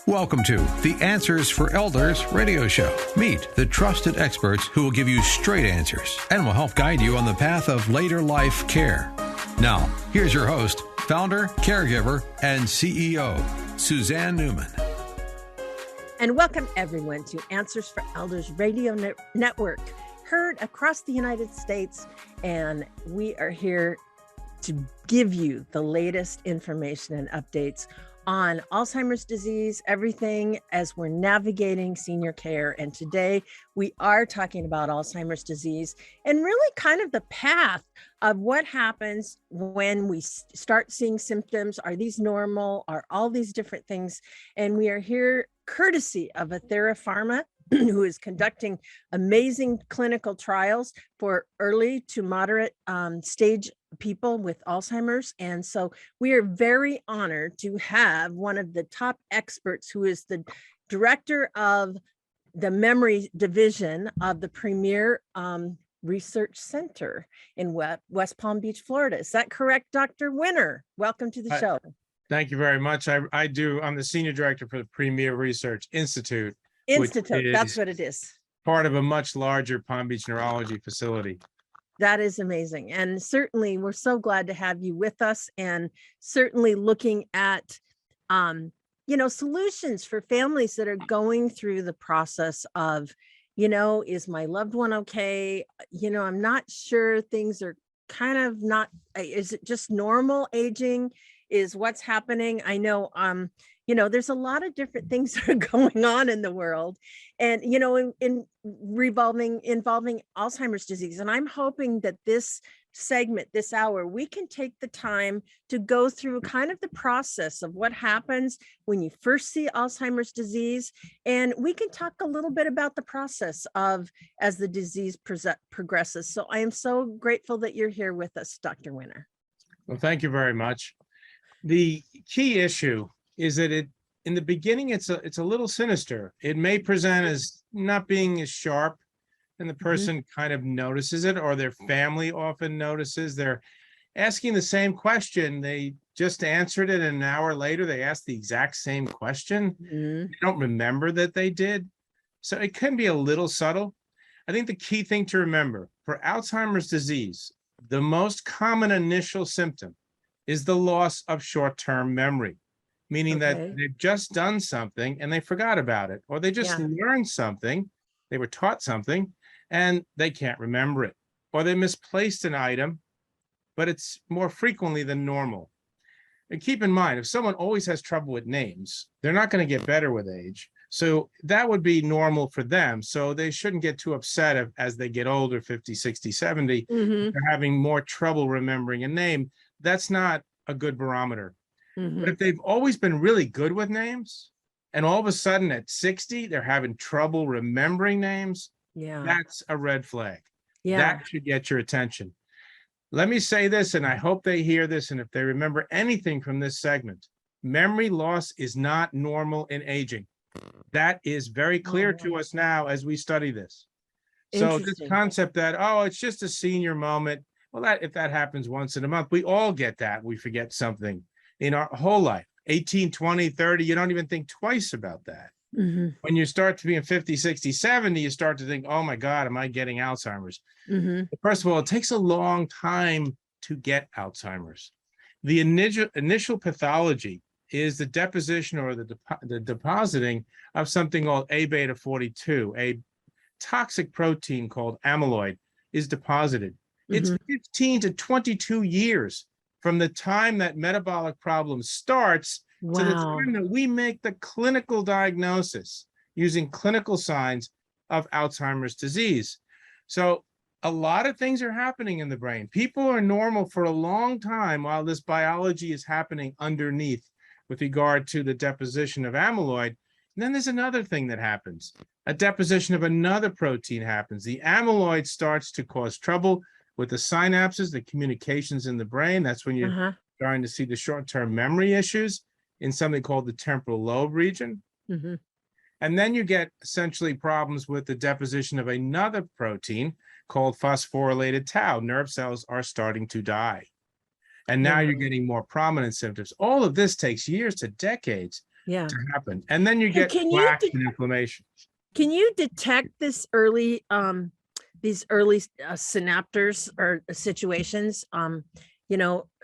Welcome to the Answers for Elders radio show. Meet the trusted experts who will give you straight answers and will help guide you on the path of later life care. Now, here's your host, founder, caregiver, and CEO, Suzanne Newman. And welcome everyone to Answers for Elders radio network, heard across the United States. And we are here to give you the latest information and updates on Alzheimer's disease, everything as we're navigating senior care. And today we are talking about Alzheimer's disease and really kind of the path of what happens when we start seeing symptoms. Are these normal? Are all these different things? And we are here courtesy of Athera Pharma, who is conducting amazing clinical trials for early to moderate stage people with Alzheimer's. And so we are very honored to have one of the top experts who is the director of the memory division of the premier research center in West Palm Beach, Florida. Is that correct, Dr. Winter? Welcome to the show. Thank you very much. I'm the senior director for the Premier Research Institute. That's what it is. Part of a much larger Palm Beach Neurology facility. That is amazing. And certainly we're so glad to have you with us, and certainly looking at, solutions for families that are going through the process of, is my loved one okay? I'm not sure, things are kind of not, is it just normal aging is what's happening? I know, there's a lot of different things that are going on in the world and, involving Alzheimer's disease. And I'm hoping that this segment, this hour, we can take the time to go through kind of the process of what happens when you first see Alzheimer's disease. And we can talk a little bit about the process of as the disease progresses. So I am so grateful that you're here with us, Dr. Winter. Well, thank you very much. The key issue is that in the beginning, it's a little sinister. It may present as not being as sharp, and the person kind of notices it, or their family often notices. They're asking the same question. They just answered it, and an hour later, they ask the exact same question. They don't remember that they did. So it can be a little subtle. I think the key thing to remember for Alzheimer's disease, the most common initial symptom is the loss of short-term memory. Meaning that they've just done something and they forgot about it, or they just learned something, they were taught something, and they can't remember it, or they misplaced an item, but it's more frequently than normal. And keep in mind, if someone always has trouble with names, they're not going to get better with age. So that would be normal for them. So they shouldn't get too upset as they get older, 50, 60, 70, they're having more trouble remembering a name. That's not a good barometer. But if they've always been really good with names, and all of a sudden at 60, they're having trouble remembering names, that's a red flag. That should get your attention. Let me say this, and I hope they hear this, and if they remember anything from this segment, memory loss is not normal in aging. That is very clear to us now as we study this. So this concept that, it's just a senior moment, well, if that happens once in a month, we all get that. We forget something. In our whole life, 18, 20, 30, you don't even think twice about that. When you start to be in 50, 60, 70, you start to think, oh my God, am I getting Alzheimer's? First of all, it takes a long time to get Alzheimer's. The initial pathology is the deposition or the depositing of something called A beta 42, a toxic protein called amyloid is deposited. It's 15 to 22 years from the time that metabolic problem starts to the time that we make the clinical diagnosis using clinical signs of Alzheimer's disease. So a lot of things are happening in the brain. People are normal for a long time while this biology is happening underneath with regard to the deposition of amyloid. And then there's another thing that happens. A deposition of another protein happens. The amyloid starts to cause trouble with the synapses, the communications in the brain. That's when you're starting to see the short-term memory issues in something called the temporal lobe region. And then you get essentially problems with the deposition of another protein called phosphorylated tau. Nerve cells are starting to die. And now you're getting more prominent symptoms. All of this takes years to decades Yeah. to happen. And then you And get can you plaque de- and inflammation. can you detect this early these early synapters or situations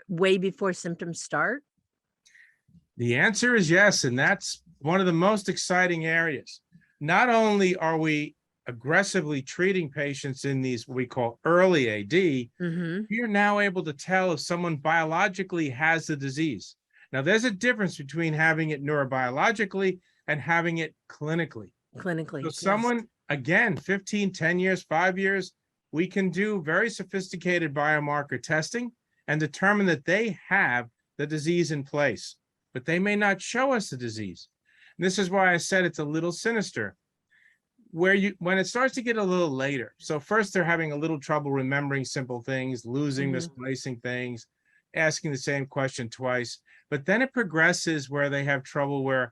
way before symptoms start? The answer is yes, and that's one of the most exciting areas. Not only are we aggressively treating patients in these what we call early AD, Mm-hmm. you're now able to tell if someone biologically has the disease. Now, there's a difference between having it neurobiologically and having it clinically. Clinically, So yes. someone, again, 15, 10 years, 5 years, we can do very sophisticated biomarker testing and determine that they have the disease in place, but they may not show us the disease. And this is why I said it's a little sinister. When it starts to get a little later, so first they're having a little trouble remembering simple things, losing, Mhm. misplacing things, asking the same question twice, but then it progresses where they have trouble where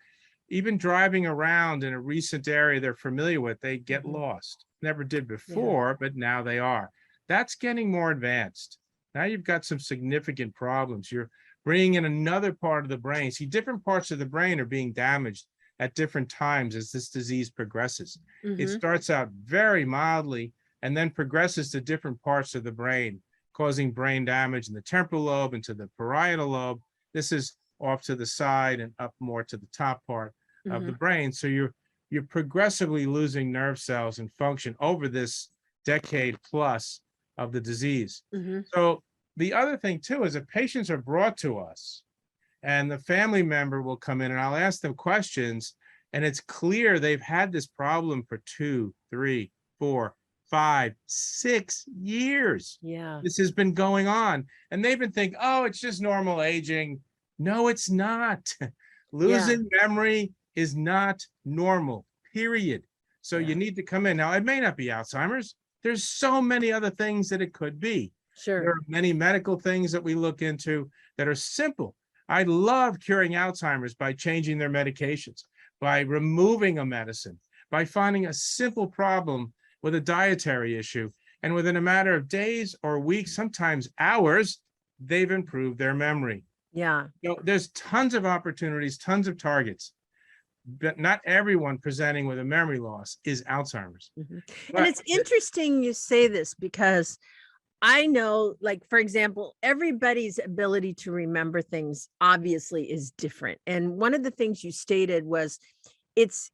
even driving around in a recent area they're familiar with, they get Mhm. lost. Never did before, but now they are. That's getting more advanced. Now you've got some significant problems. You're bringing in another part of the brain. See, different parts of the brain are being damaged at different times as this disease progresses. It Mhm. starts out very mildly and then progresses to different parts of the brain, causing brain damage in the temporal lobe and to the parietal lobe. This is off to the side and up more to the top part of the Mhm. brain. So you're progressively losing nerve cells and function over this decade plus of the disease. Mhm. So the other thing too is that patients are brought to us and the family member will come in and I'll ask them questions and it's clear they've had this problem for 2, 3, 4, 5, 6 years. Yeah. This has been going on and they've been thinking, oh, it's just normal aging. No, it's not. Losing memory is not normal, period. So Yeah. you need to come in. Now, it may not be Alzheimer's. There's so many other things that it could be. There Sure. are many medical things that we look into that are simple. I love curing Alzheimer's by changing their medications, by removing a medicine, by finding a simple problem with a dietary issue. And within a matter of days or weeks, sometimes hours, they've improved their memory. Yeah. There's tons of opportunities, tons of targets, but not everyone presenting with a memory loss is Alzheimer's. Mhm. And But it's interesting you say this because I know, like, for example, everybody's ability to remember things obviously is different. And one of the things you stated was it's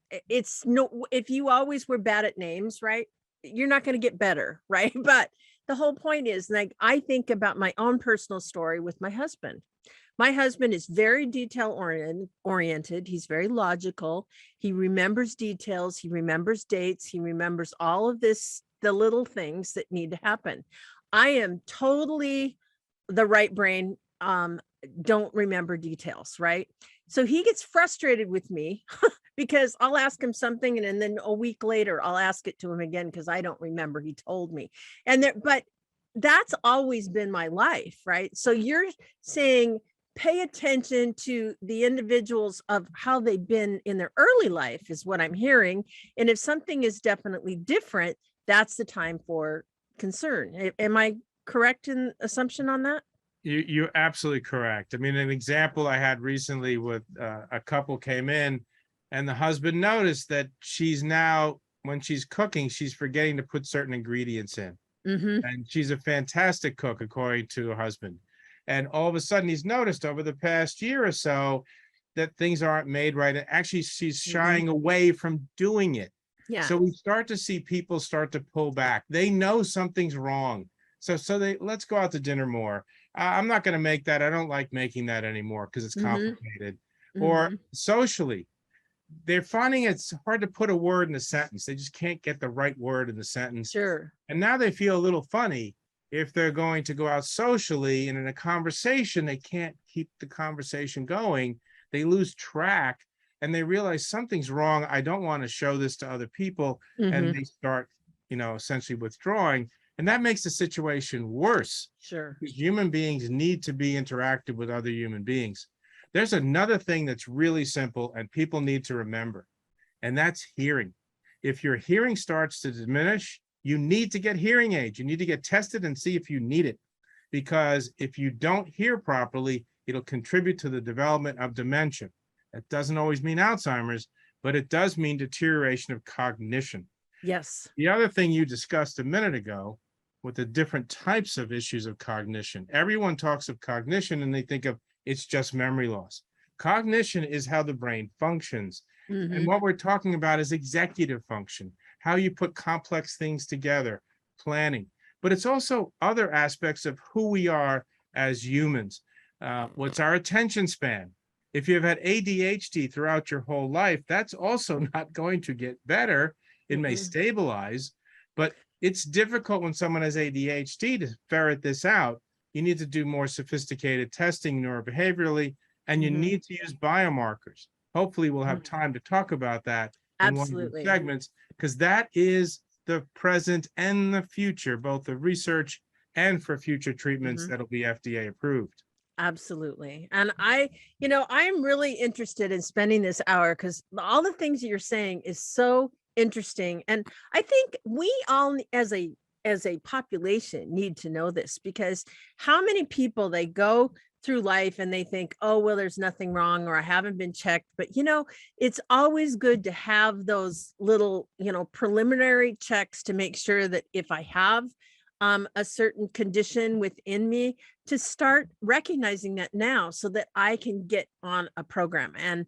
no, if you always were bad at names, right? You're not going to get better, right? But the whole point is, like, I think about my own personal story with my husband. My husband is very oriented. He's very logical. He remembers details. He remembers dates. He remembers all of this, the little things that need to happen. I am totally the right brain, don't remember details, right? So he gets frustrated with me because I'll ask him something and then a week later I'll ask it to him again because I don't remember. He told me. But that's always been my life, right? So you're saying pay attention to the individuals of how they've been in their early life is what I'm hearing. And if something is definitely different, that's the time for concern. Am I correct in assumption on that? you're absolutely correct. I mean, an example I had recently with a couple came in and the husband noticed that she's now, when she's cooking, she's forgetting to put certain ingredients in. Mm-hmm. And she's a fantastic cook, according to her husband. And all of a sudden, he's noticed over the past year or so that things aren't made right. And actually, she's shying away from doing it. Yeah. So we start to see people start to pull back. They know something's wrong. So let's go out to dinner more. I'm not going to make that. I don't like making that anymore because it's complicated. Or socially, they're finding it's hard to put a word in a sentence. They just can't get the right word in the sentence. Sure. And now they feel a little funny if they're going to go out socially and in a conversation, they can't keep the conversation going. They lose track and they realize something's wrong. I don't want to show this to other people. And they start, essentially withdrawing. And that makes the situation worse. Sure. Because human beings need to be interacted with other human beings. There's another thing that's really simple and people need to remember, and that's hearing. If your hearing starts to diminish, you need to get hearing aids. You need to get tested and see if you need it. Because if you don't hear properly, it'll contribute to the development of dementia. That doesn't always mean Alzheimer's, but it does mean deterioration of cognition. Yes. The other thing you discussed a minute ago with the different types of issues of cognition. Everyone talks of cognition and they think of it's just memory loss. Cognition is how the brain functions. And what we're talking about is executive function, how you put complex things together, planning. But it's also other aspects of who we are as humans. What's our attention span? If you've had ADHD throughout your whole life, that's also not going to get better. It may stabilize, but it's difficult when someone has ADHD to ferret this out. You need to do more sophisticated testing neurobehaviorally, and you need to use biomarkers. Hopefully we'll have time to talk about that in one of the segments, because that is the present and the future, both the research and for future treatments that'll be FDA approved. Absolutely. And I'm really interested in spending this hour because all the things that you're saying is so interesting. And I think we all as a population need to know this, because how many people they go through life and they think, oh, well, there's nothing wrong, or I haven't been checked. But, it's always good to have those little, preliminary checks to make sure that if I have a certain condition within me, to start recognizing that now so that I can get on a program. And,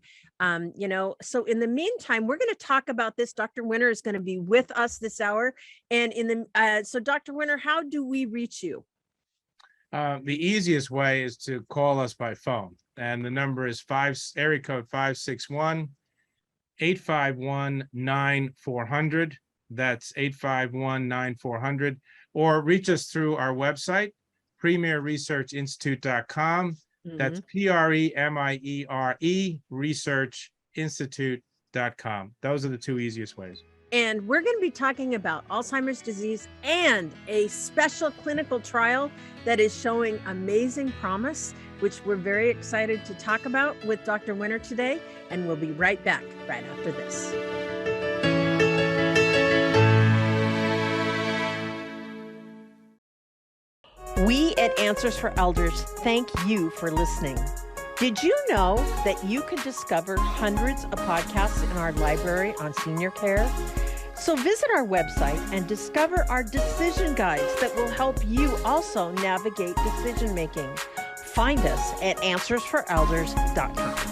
so in the meantime, we're going to talk about this. Dr. Winter is going to be with us this hour. And so Dr. Winter, how do we reach you? The easiest way is to call us by phone. And the number is area code 561-851-9400. That's 851-9400. Or reach us through our website, premierresearchinstitute.com. That's PREMIERE researchinstitute.com. Those are the two easiest ways. And we're going to be talking about Alzheimer's disease and a special clinical trial that is showing amazing promise, which we're very excited to talk about with Dr. Winter today. And we'll be right back right after this. We at Answers for Elders thank you for listening. Did you know that you can discover hundreds of podcasts in our library on senior care? So visit our website and discover our decision guides that will help you also navigate decision making. Find us at answersforelders.com.